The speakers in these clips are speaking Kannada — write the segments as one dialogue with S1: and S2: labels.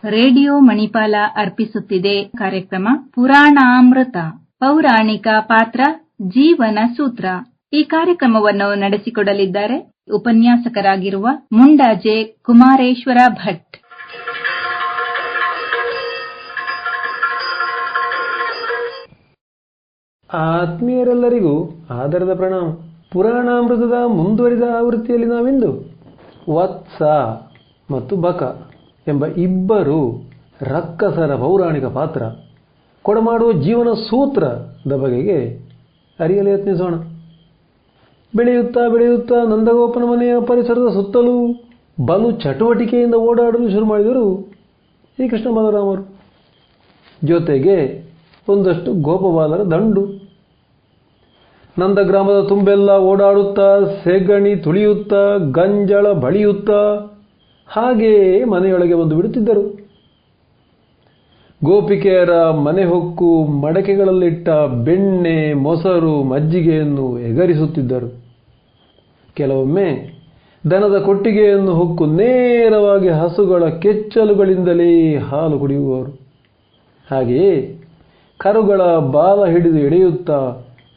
S1: ರೇಡಿಯೋ ಮಣಿಪಾಲ ಅರ್ಪಿಸುತ್ತಿದೆ ಕಾರ್ಯಕ್ರಮ ಪುರಾಣಾಮೃತ ಪೌರಾಣಿಕ ಪಾತ್ರ ಜೀವನ ಸೂತ್ರ. ಈ ಕಾರ್ಯಕ್ರಮವನ್ನು ನಡೆಸಿಕೊಡಲಿದ್ದಾರೆ ಉಪನ್ಯಾಸಕರಾಗಿರುವ ಮುಂಡಾಜೆ ಕುಮಾರೇಶ್ವರ ಭಟ್.
S2: ಆತ್ಮೀಯರೆಲ್ಲರಿಗೂ ಆದರದ ಪ್ರಣಾಮ. ಪುರಾಣಾಮೃತದ ಮುಂದುವರಿದ ಆವೃತ್ತಿಯಲ್ಲಿ ನಾವಿಂದು ವತ್ಸ ಮತ್ತು ಬಕ ಎಂಬ ಇಬ್ಬರು ರಕ್ಕಸರ ಪೌರಾಣಿಕ ಪಾತ್ರ ಕೊಡಮಾಡುವ ಜೀವನ ಸೂತ್ರದ ಬಗೆಗೆ ಅರಿಯಲು ಯತ್ನಿಸೋಣ. ಬೆಳೆಯುತ್ತಾ ಬೆಳೆಯುತ್ತಾ ನಂದಗೋಪನ ಮನೆಯ ಪರಿಸರದ ಸುತ್ತಲೂ ಬಲು ಚಟುವಟಿಕೆಯಿಂದ ಓಡಾಡಲು ಶುರು ಮಾಡಿದರು ಶ್ರೀಕೃಷ್ಣ ಬಲರಾಮರು. ಜೊತೆಗೆ ಒಂದಷ್ಟು ಗೋಪಬಾಲರ ದಂಡು. ನಂದಗ್ರಾಮದ ತುಂಬೆಲ್ಲ ಓಡಾಡುತ್ತಾ ಸೆಗಣಿ ತುಳಿಯುತ್ತಾ ಗಂಜಳ ಬಳಿಯುತ್ತಾ ಹಾಗೆಯೇ ಮನೆಯೊಳಗೆ ಬಂದು ಬಿಡುತ್ತಿದ್ದರು. ಗೋಪಿಕೆಯರ ಮನೆ ಹೊಕ್ಕು ಮಡಕೆಗಳಲ್ಲಿಟ್ಟ ಬೆಣ್ಣೆ, ಮೊಸರು, ಮಜ್ಜಿಗೆಯನ್ನು ಎಗರಿಸುತ್ತಿದ್ದರು. ಕೆಲವೊಮ್ಮೆ ದನದ ಕೊಟ್ಟಿಗೆಯನ್ನು ಹೊಕ್ಕು ನೇರವಾಗಿ ಹಸುಗಳ ಕೆಚ್ಚಲುಗಳಿಂದಲೇ ಹಾಲು ಕುಡಿಯುವವರು. ಹಾಗೆಯೇ ಕರುಗಳ ಬಾಲ ಹಿಡಿದು ಎಳೆಯುತ್ತಾ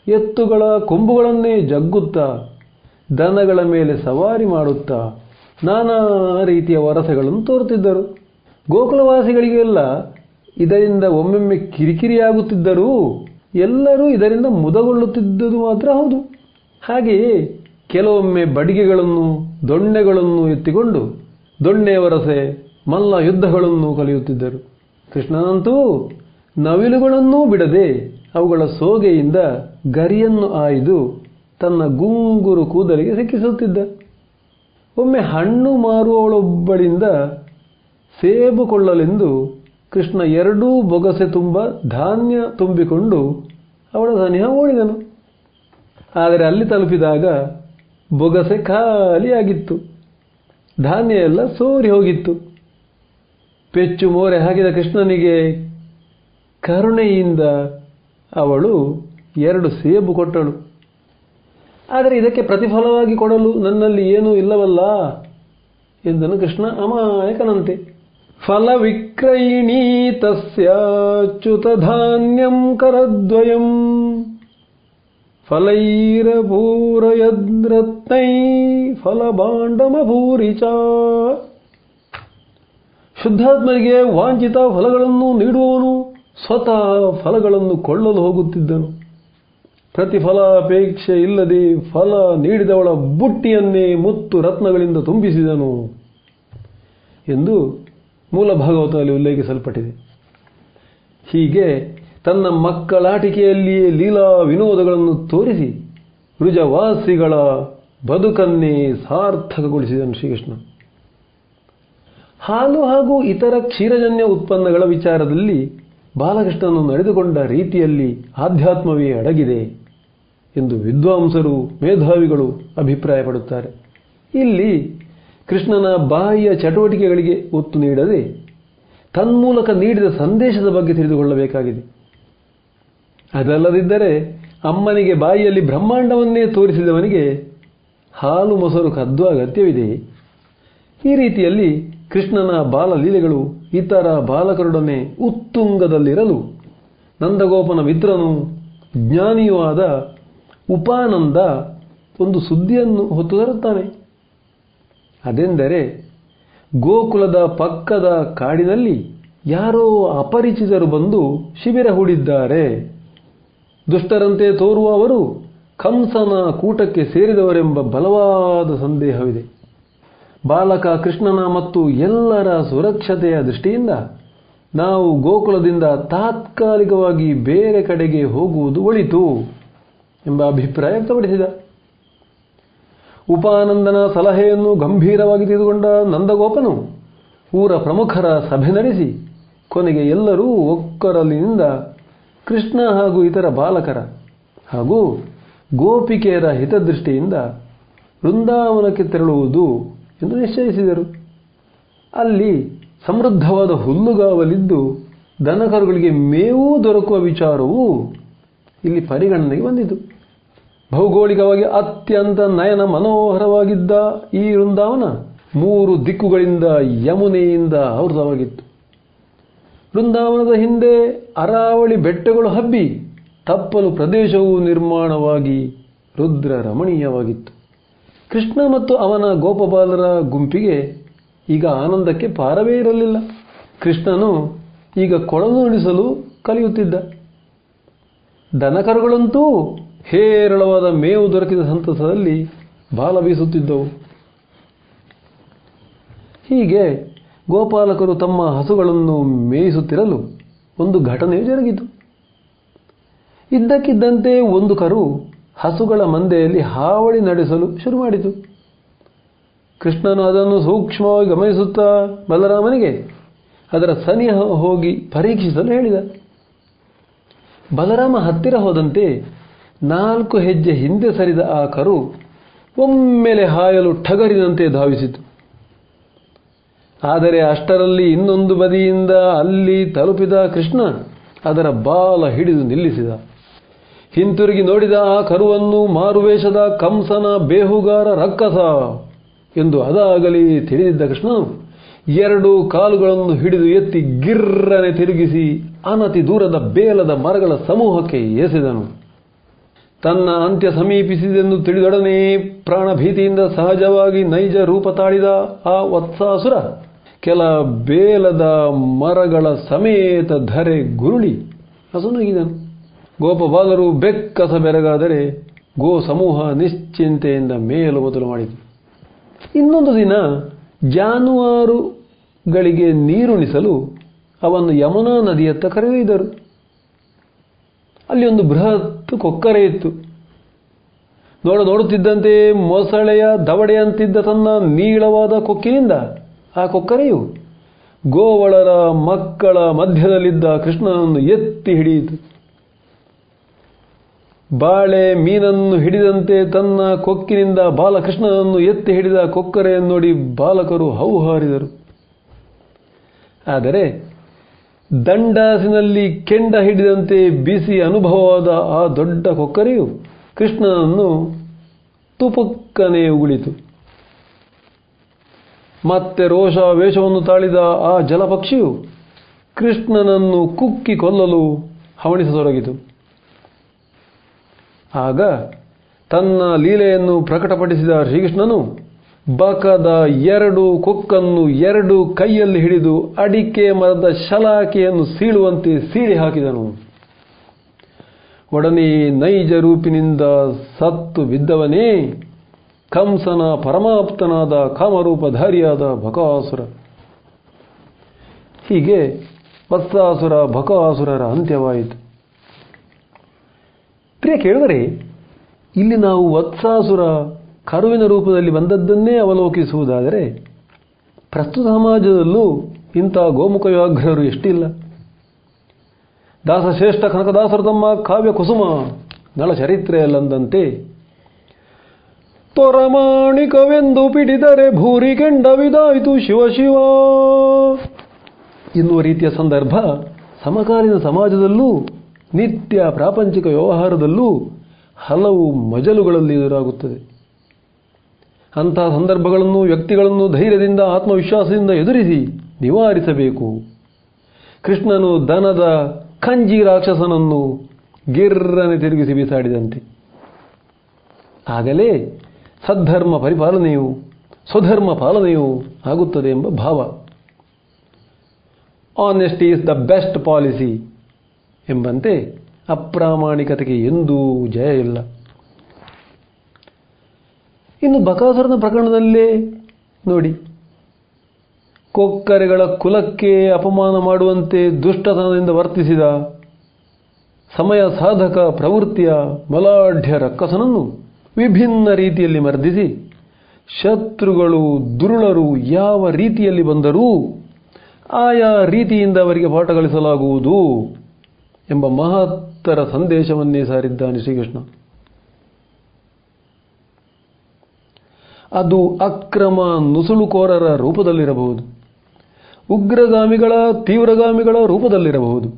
S2: ಎತ್ತುಗಳ ಕೊಂಬುಗಳನ್ನೇ ಜಗ್ಗುತ್ತಾ ದನಗಳ ಮೇಲೆ ಸವಾರಿ ಮಾಡುತ್ತಾ ನಾನಾ ರೀತಿಯ ವರಸೆಗಳನ್ನು ತೋರುತ್ತಿದ್ದರು. ಗೋಕುಲವಾಸಿಗಳಿಗೆಲ್ಲ ಇದರಿಂದ ಒಮ್ಮೊಮ್ಮೆ ಕಿರಿಕಿರಿಯಾಗುತ್ತಿದ್ದರೂ ಎಲ್ಲರೂ ಇದರಿಂದ ಮುದಗೊಳ್ಳುತ್ತಿದ್ದುದು ಮಾತ್ರ ಹೌದು. ಹಾಗೆಯೇ ಕೆಲವೊಮ್ಮೆ ಬಡಿಗೆಗಳನ್ನು ದೊಣ್ಣೆಗಳನ್ನು ಎತ್ತಿಕೊಂಡು ದೊಣ್ಣೆ ವರಸೆ ಮಲ್ಲ ಯುದ್ಧಗಳನ್ನು ಕಲಿಯುತ್ತಿದ್ದರು. ಕೃಷ್ಣನಂತೂ ನವಿಲುಗಳನ್ನೂ ಬಿಡದೆ ಅವುಗಳ ಸೋಗೆಯಿಂದ ಗರಿಯನ್ನು ಆಯ್ದು ತನ್ನ ಗುಂಗುರು ಕೂದಲಿಗೆ ಸಿಕ್ಕಿಸುತ್ತಿದ್ದ. ಒಮ್ಮೆ ಹಣ್ಣು ಮಾರುವವಳೊಬ್ಬಳಿಂದ ಸೇಬು ಕೊಳ್ಳಲೆಂದು ಕೃಷ್ಣ ಎರಡೂ ಬೊಗಸೆ ತುಂಬ ಧಾನ್ಯ ತುಂಬಿಕೊಂಡು ಅವಳ ಸನಿಹ ಓಡಿದನು. ಆದರೆ ಅಲ್ಲಿ ತಲುಪಿದಾಗ ಬೊಗಸೆ ಖಾಲಿಯಾಗಿತ್ತು, ಧಾನ್ಯ ಎಲ್ಲ ಸೋರಿ ಹೋಗಿತ್ತು. ಪೆಚ್ಚು ಮೋರೆ ಹಾಕಿದ ಕೃಷ್ಣನಿಗೆ ಕರುಣೆಯಿಂದ ಅವಳು 2 ಸೇಬು ಕೊಟ್ಟಳು. ಆದರೆ ಇದಕ್ಕೆ ಪ್ರತಿಫಲವಾಗಿ ಕೊಡಲು ನನ್ನಲ್ಲಿ ಏನೂ ಇಲ್ಲವಲ್ಲ ಎಂದನು ಕೃಷ್ಣ ಅಮಾಯಕನಂತೆ. ಫಲ ವಿಕ್ರಯಿಣೀ ತಸ್ಯಾಚ್ಯುತ ಧಾನ್ಯಂ ಕರದ್ವಯಂ ಫಲೈರಭೂರಯದ್ರತ್ನೈ ಫಲಭಾಂಡಮಭೂರಿ ಚ. ಶುದ್ಧಾತ್ಮರಿಗೆ ವಾಂಛಿತ ಫಲಗಳನ್ನು ನೀಡುವವನು ಸ್ವತಃ ಫಲಗಳನ್ನು ಕೊಳ್ಳಲು ಹೋಗುತ್ತಿದ್ದನು. ಪ್ರತಿಫಲಾಪೇಕ್ಷೆ ಇಲ್ಲದೆ ಫಲ ನೀಡಿದವಳ ಬುಟ್ಟಿಯನ್ನೇ ಮುತ್ತು ರತ್ನಗಳಿಂದ ತುಂಬಿಸಿದನು ಎಂದು ಮೂಲ ಭಾಗವತದಲ್ಲಿ ಉಲ್ಲೇಖಿಸಲ್ಪಟ್ಟಿದೆ. ಹೀಗೆ ತನ್ನ ಮಕ್ಕಳಾಟಿಕೆಯಲ್ಲಿಯೇ ಲೀಲಾ ವಿನೋದಗಳನ್ನು ತೋರಿಸಿ ವೃಜವಾಸಿಗಳ ಬದುಕನ್ನೇ ಸಾರ್ಥಕಗೊಳಿಸಿದನು ಶ್ರೀಕೃಷ್ಣ. ಹಾಲು ಹಾಗೂ ಇತರ ಕ್ಷೀರಜನ್ಯ ಉತ್ಪನ್ನಗಳ ವಿಚಾರದಲ್ಲಿ ಬಾಲಕೃಷ್ಣನು ನಡೆದುಕೊಂಡ ರೀತಿಯಲ್ಲಿ ಆಧ್ಯಾತ್ಮವೇ ಅಡಗಿದೆ ಎಂದು ವಿದ್ವಾಂಸರು ಮೇಧಾವಿಗಳು ಅಭಿಪ್ರಾಯಪಡುತ್ತಾರೆ. ಇಲ್ಲಿ ಕೃಷ್ಣನ ಬಾಹ್ಯ ಚಟುವಟಿಕೆಗಳಿಗೆ ಒತ್ತು ನೀಡದೆ ತನ್ಮೂಲಕ ನೀಡಿದ ಸಂದೇಶದ ಬಗ್ಗೆ ತಿಳಿದುಕೊಳ್ಳಬೇಕಾಗಿದೆ. ಅದಲ್ಲದಿದ್ದರೆ ಅಮ್ಮನಿಗೆ ಬಾಯಿಯಲ್ಲಿ ಬ್ರಹ್ಮಾಂಡವನ್ನೇ ತೋರಿಸಿದವನಿಗೆ ಹಾಲು ಮೊಸರು ಕದ್ದುವ ಅಗತ್ಯವಿದೆ. ಈ ರೀತಿಯಲ್ಲಿ ಕೃಷ್ಣನ ಬಾಲಲೀಲೆಗಳು ಇತರ ಬಾಲಕರೊಡನೆ ಉತ್ತುಂಗದಲ್ಲಿರಲು ನಂದಗೋಪನ ಮಿತ್ರನೂ ಜ್ಞಾನಿಯೂ ಆದ ಉಪಾನಂದ ಒಂದು ಸುದ್ದಿಯನ್ನು ಹೊತ್ತು ತರುತ್ತಾನೆ. ಅದೆಂದರೆ ಗೋಕುಲದ ಪಕ್ಕದ ಕಾಡಿನಲ್ಲಿ ಯಾರೋ ಅಪರಿಚಿತರು ಬಂದು ಶಿಬಿರ ಹೂಡಿದ್ದಾರೆ. ದುಷ್ಟರಂತೆ ತೋರುವ ಅವರು ಕಂಸನ ಕೂಟಕ್ಕೆ ಸೇರಿದವರೆಂಬ ಬಲವಾದ ಸಂದೇಹವಿದೆ. ಬಾಲಕ ಕೃಷ್ಣನ ಮತ್ತು ಎಲ್ಲರ ಸುರಕ್ಷತೆಯ ದೃಷ್ಟಿಯಿಂದ ನಾವು ಗೋಕುಲದಿಂದ ತಾತ್ಕಾಲಿಕವಾಗಿ ಬೇರೆ ಕಡೆಗೆ ಹೋಗುವುದು ಒಳಿತು ಎಂಬ ಅಭಿಪ್ರಾಯ ವ್ಯಕ್ತಪಡಿಸಿದ. ಉಪಾನಂದನ ಸಲಹೆಯನ್ನು ಗಂಭೀರವಾಗಿ ತೆಗೆದುಕೊಂಡ ನಂದಗೋಪನು ಊರ ಪ್ರಮುಖರ ಸಭೆ ನಡೆಸಿ ಕೊನೆಗೆ ಎಲ್ಲರೂ ಒಕ್ಕೊರಲಿನಿಂದ ಕೃಷ್ಣ ಹಾಗೂ ಇತರ ಬಾಲಕರ ಹಾಗೂ ಗೋಪಿಕೆಯರ ಹಿತದೃಷ್ಟಿಯಿಂದ ವೃಂದಾವನಕ್ಕೆ ತೆರಳುವುದು ಎಂದು ನಿಶ್ಚಯಿಸಿದರು. ಅಲ್ಲಿ ಸಮೃದ್ಧವಾದ ಹುಲ್ಲುಗಾವಲಿದ್ದು ದನಕರುಗಳಿಗೆ ಮೇವೂ ದೊರಕುವ ವಿಚಾರವೂ ಇಲ್ಲಿ ಪರಿಗಣನೆಗೆ ಬಂದಿತು. ಭೌಗೋಳಿಕವಾಗಿ ಅತ್ಯಂತ ನಯನ ಮನೋಹರವಾಗಿದ್ದ ಈ ವೃಂದಾವನ 3 ದಿಕ್ಕುಗಳಿಂದ ಯಮುನೆಯಿಂದ ಆವೃತವಾಗಿತ್ತು. ವೃಂದಾವನದ ಹಿಂದೆ ಅರಾವಳಿ ಬೆಟ್ಟಗಳು ಹಬ್ಬಿ ತಪ್ಪಲು ಪ್ರದೇಶವೂ ನಿರ್ಮಾಣವಾಗಿ ರುದ್ರ ರಮಣೀಯವಾಗಿತ್ತು. ಕೃಷ್ಣ ಮತ್ತು ಅವನ ಗೋಪಬಾಲರ ಗುಂಪಿಗೆ ಈಗ ಆನಂದಕ್ಕೆ ಪಾರವೇ ಇರಲಿಲ್ಲ. ಕೃಷ್ಣನು ಈಗ ಕೊಳಲು ನುಡಿಸಲು ಕಲಿಯುತ್ತಿದ್ದ. ದನಕರುಗಳಂತೂ ಹೇರಳವಾದ ಮೇವು ದೊರಕಿದ ಸಂತಸದಲ್ಲಿ ಬಾಲ ಬೀಸುತ್ತಿದ್ದವು. ಹೀಗೆ ಗೋಪಾಲಕರು ತಮ್ಮ ಹಸುಗಳನ್ನು ಮೇಯಿಸುತ್ತಿರಲು ಒಂದು ಘಟನೆ ಜರುಗಿತು. ಇದ್ದಕ್ಕಿದ್ದಂತೆ ಒಂದು ಕರು ಹಸುಗಳ ಮಂದೆಯಲ್ಲಿ ಹಾವಳಿ ನಡೆಸಲು ಶುರು ಮಾಡಿತು. ಕೃಷ್ಣನು ಅದನ್ನು ಸೂಕ್ಷ್ಮವಾಗಿ ಗಮನಿಸುತ್ತಾ ಬಲರಾಮನಿಗೆ ಅದರ ಸನಿಹ ಹೋಗಿ ಪರೀಕ್ಷಿಸಲು ಹೇಳಿದ. ಬಲರಾಮ ಹತ್ತಿರ ಹೋದಂತೆ 4 ಹೆಜ್ಜೆ ಹಿಂದೆ ಸರಿದ ಆ ಕರು ಒಮ್ಮೆಲೆ ಹಾಯಲು ಠಗರಿನಂತೆ ಧಾವಿಸಿತು. ಆದರೆ ಅಷ್ಟರಲ್ಲಿ ಇನ್ನೊಂದು ಬದಿಯಿಂದ ಅಲ್ಲಿ ತಲುಪಿದ ಕೃಷ್ಣ ಅದರ ಬಾಲ ಹಿಡಿದು ನಿಲ್ಲಿಸಿದ. ಹಿಂತಿರುಗಿ ನೋಡಿದ ಆ ಕರುವನ್ನು ಮಾರುವೇಷದ ಕಂಸನ ಬೇಹುಗಾರ ರಕ್ಕಸ ಎಂದು ಅದಾಗಲಿ ತಿಳಿದಿದ್ದ ಕೃಷ್ಣನು 2 ಕಾಲುಗಳನ್ನು ಹಿಡಿದು ಎತ್ತಿ ಗಿರ್ರನೆ ತಿರುಗಿಸಿ ಅನತಿ ದೂರದ ಬೇಲದ ಮರಗಳ ಸಮೂಹಕ್ಕೆ ಎಸೆದನು. ತನ್ನ ಅಂತ್ಯ ಸಮೀಪಿಸಿದೆಂದು ತಿಳಿದೊಡನೆ ಪ್ರಾಣಭೀತಿಯಿಂದ ಸಹಜವಾಗಿ ನೈಜ ರೂಪ ತಾಳಿದ ಆ ವತ್ಸಾಸುರ ಕೆಲ ಬೇಲದ ಮರಗಳ ಸಮೇತ ಧರೆ ಗುರುಳಿ ಅಸುನಗಿದನು. ಗೋಪಬಾಲರು ಬೆಕ್ಕಸ ಬೆರಗಾದರೆ ಗೋ ಸಮೂಹ ನಿಶ್ಚಿಂತೆಯಿಂದ ಮೇಯಲು ಮೊದಲು ಮಾಡಿತು. ಇನ್ನೊಂದು ದಿನ ಜಾನುವಾರುಗಳಿಗೆ ನೀರುಣಿಸಲು ಅವನ್ನು ಯಮುನಾ ನದಿಯತ್ತ ಕರೆದೊಯ್ದರು. ಅಲ್ಲಿ ಒಂದು ಬೃಹತ್ ಕೊಕ್ಕರೆ ಇತ್ತು. ನೋಡುತ್ತಿದ್ದಂತೆ ಮೊಸಳೆಯ ದವಡೆಯಂತಿದ್ದ ತನ್ನ ನೀಳವಾದ ಕೊಕ್ಕಿನಿಂದ ಆ ಕೊಕ್ಕರೆಯು ಗೋವಳರ ಮಕ್ಕಳ ಮಧ್ಯದಲ್ಲಿದ್ದ ಕೃಷ್ಣನನ್ನು ಎತ್ತಿ ಹಿಡಿಯಿತು. ಬಾಳೆ ಮೀನನ್ನು ಹಿಡಿದಂತೆ ತನ್ನ ಕೊಕ್ಕಿನಿಂದ ಬಾಲಕೃಷ್ಣನನ್ನು ಎತ್ತಿ ಹಿಡಿದ ಕೊಕ್ಕರೆಯನ್ನು ನೋಡಿ ಬಾಲಕರು ಹೌಹಾರಿದರು. ಆದರೆ ದಂಡಾಸಿನಲ್ಲಿ ಕೆಂಡ ಹಿಡಿದಂತೆ ಬಿಸಿ ಅನುಭವವಾದ ಆ ದೊಡ್ಡ ಕೊಕ್ಕರೆಯು ಕೃಷ್ಣನನ್ನು ತುಪುಕ್ಕನೆ ಉಗುಳಿತು. ಮತ್ತೆ ರೋಷಾವೇಶವನ್ನು ತಾಳಿದ ಆ ಜಲಪಕ್ಷಿಯು ಕೃಷ್ಣನನ್ನು ಕುಕ್ಕಿ ಕೊಲ್ಲಲು ಹವಣಿಸತೊಡಗಿತು. ಆಗ ತನ್ನ ಲೀಲೆಯನ್ನು ಪ್ರಕಟಪಡಿಸಿದ ಶ್ರೀಕೃಷ್ಣನು ಬಕದ 2 ಕೊಕ್ಕನ್ನು 2 ಕೈಯಲ್ಲಿ ಹಿಡಿದು ಅಡಿಕೆ ಮರದ ಶಲಾಕೆಯನ್ನು ಸೀಳುವಂತೆ ಸೀಳಿ ಹಾಕಿದನು. ಒಡನೆ ನೈಜ ರೂಪಿನಿಂದ ಸತ್ತು ಬಿದ್ದವನೇ ಕಂಸನ ಪರಮಾಪ್ತನಾದ ಕಾಮರೂಪಧಾರಿಯಾದ ಬಕಾಸುರ. ಹೀಗೆ ವತ್ಸಾಸುರ ಬಕಾಸುರರ ಅಂತ್ಯವಾಯಿತು. ಪ್ರಿಯ ಕೇಳುವರೆ, ಇಲ್ಲಿ ನಾವು ವತ್ಸಾಸುರ ಕರುವಿನ ರೂಪದಲ್ಲಿ ಬಂದದ್ದನ್ನೇ ಅವಲೋಕಿಸುವುದಾದರೆ ಪ್ರಸ್ತುತ ಸಮಾಜದಲ್ಲೂ ಇಂಥ ಗೋಮುಖ ವ್ಯಾಘ್ರರು ಎಷ್ಟಿಲ್ಲ. ದಾಸಶ್ರೇಷ್ಠ ಕನಕದಾಸರು ತಮ್ಮ ಕಾವ್ಯ ಕುಸುಮ ನಳ ಚರಿತ್ರೆಯಲ್ಲಂದಂತೆ ತೊರಮಾಣಿಕವೆಂದು ಪಿಡಿದರೆ ಭೂರಿ ಕೆಂಡವಿದಾಯಿತು ಶಿವ ಶಿವ ಎನ್ನುವ ರೀತಿಯ ಸಂದರ್ಭ ಸಮಕಾಲೀನ ಸಮಾಜದಲ್ಲೂ ನಿತ್ಯ ಪ್ರಾಪಂಚಿಕ ವ್ಯವಹಾರದಲ್ಲೂ ಹಲವು ಮಜಲುಗಳಲ್ಲಿ ಎದುರಾಗುತ್ತದೆ. ಅಂತಹ ಸಂದರ್ಭಗಳನ್ನು ವ್ಯಕ್ತಿಗಳನ್ನು ಧೈರ್ಯದಿಂದ ಆತ್ಮವಿಶ್ವಾಸದಿಂದ ಎದುರಿಸಿ ನಿವಾರಿಸಬೇಕು. ಕೃಷ್ಣನು ದನದ ಕಂಜಿ ರಾಕ್ಷಸನನ್ನು ಗಿರ್ರನೆ ತಿರುಗಿಸಿ ಬಿಸಾಡಿದಂತೆ. ಆಗಲೇ ಸದ್ಧರ್ಮ ಪರಿಪಾಲನೆಯು ಸ್ವಧರ್ಮ ಪಾಲನೆಯೂ ಆಗುತ್ತದೆ ಎಂಬ ಭಾವ. Honesty is the best policy ಎಂಬಂತೆ ಅಪ್ರಾಮಾಣಿಕತೆಗೆ ಎಂದೂ ಜಯ ಇಲ್ಲ. ಇನ್ನು ಬಕಾಸುರನ ಪ್ರಕರಣದಲ್ಲೇ ನೋಡಿ, ಕೊಕ್ಕರೆಗಳ ಕುಲಕ್ಕೆ ಅಪಮಾನ ಮಾಡುವಂತೆ ದುಷ್ಟತನದಿಂದ ವರ್ತಿಸಿದ ಸಮಯ ಸಾಧಕ ಪ್ರವೃತ್ತಿಯ ಬಲಾಢ್ಯ ರಕ್ಕಸನನ್ನು ವಿಭಿನ್ನ ರೀತಿಯಲ್ಲಿ ಮರ್ದಿಸಿ ಶತ್ರುಗಳು ದುರುಳರು ಯಾವ ರೀತಿಯಲ್ಲಿ ಬಂದರೂ ಆಯಾ ರೀತಿಯಿಂದ ಅವರಿಗೆ ಪಾಠ ಕಲಿಸಲಾಗುವುದು ಎಂಬ ಮಹತ್ತರ ಸಂದೇಶವನ್ನೇ ಸಾರಿದ್ದಾನೆ ಶ್ರೀಕೃಷ್ಣ. ಅದು ಅಕ್ರಮ ನುಸುಳುಕೋರರ ರೂಪದಲ್ಲಿರಬಹುದು, ಉಗ್ರಗಾಮಿಗಳ ತೀವ್ರಗಾಮಿಗಳ ರೂಪದಲ್ಲಿರಬಹುದು,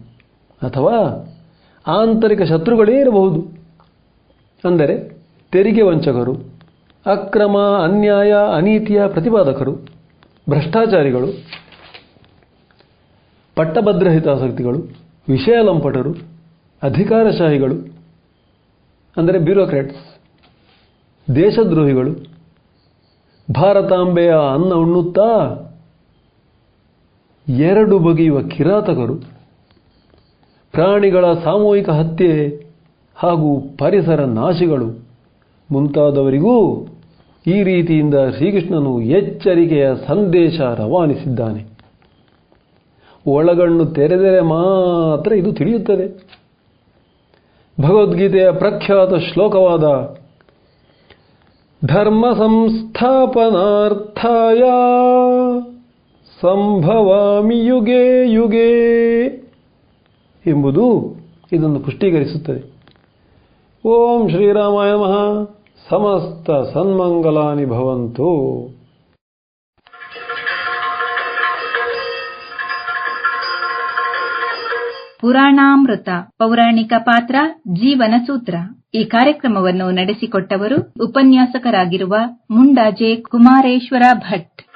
S2: ಅಥವಾ ಆಂತರಿಕ ಶತ್ರುಗಳೇ ಇರಬಹುದು. ಅಂದರೆ ತೆರಿಗೆ ವಂಚಕರು, ಅಕ್ರಮ ಅನ್ಯಾಯ ಅನೀತಿಯ ಪ್ರತಿಪಾದಕರು, ಭ್ರಷ್ಟಾಚಾರಿಗಳು, ಪಟ್ಟಭದ್ರ ಹಿತಾಸಕ್ತಿಗಳು, ವಿಷಯ ಲಂಪಟರು, ಅಧಿಕಾರಶಾಹಿಗಳು ಅಂದರೆ ಬ್ಯೂರೋಕ್ರಾಟ್ಸ್, ದೇಶದ್ರೋಹಿಗಳು, ಭಾರತಾಂಬೆಯ ಅನ್ನ ಉಣ್ಣುತ್ತಾ ಎರಡು ಬಗೆಯುವ ಕಿರಾತಕರು, ಪ್ರಾಣಿಗಳ ಸಾಮೂಹಿಕ ಹತ್ಯೆ ಹಾಗೂ ಪರಿಸರ ನಾಶಿಗಳು ಮುಂತಾದವರಿಗೂ ಈ ರೀತಿಯಿಂದ ಶ್ರೀಕೃಷ್ಣನು ಎಚ್ಚರಿಕೆಯ ಸಂದೇಶ ರವಾನಿಸಿದ್ದಾನೆ. ಒಳಗಣ್ಣು ತೆರೆದರೆ ಮಾತ್ರ ಇದು ತಿಳಿಯುತ್ತದೆ. ಭಗವದ್ಗೀತೆಯ ಪ್ರಖ್ಯಾತ ಶ್ಲೋಕವಾದ ಧರ್ಮ ಸಂಸ್ಥಾಪನಾರ್ಥಾಯ ಸಂಭವಾಮಿ ಯುಗೇ ಯುಗೇ ಎಂಬುದು ಇದನ್ನು ಪುಷ್ಟೀಕರಿಸುತ್ತದೆ. ಓಂ ಶ್ರೀರಾಮಾಯ ನಮಃ. ಸಮಸ್ತ ಸನ್ಮಂಗಲಾನಿ ಭವಂತು.
S1: ಪುರಾಣಾಮೃತ ಪೌರಾಣಿಕ ಪಾತ್ರ ಜೀವನ ಸೂತ್ರ. ಈ ಕಾರ್ಯಕ್ರಮವನ್ನು ನಡೆಸಿಕೊಟ್ಟವರು ಉಪನ್ಯಾಸಕರಾಗಿರುವ ಮುಂಡಾಜೆ ಕುಮಾರೇಶ್ವರ ಭಟ್.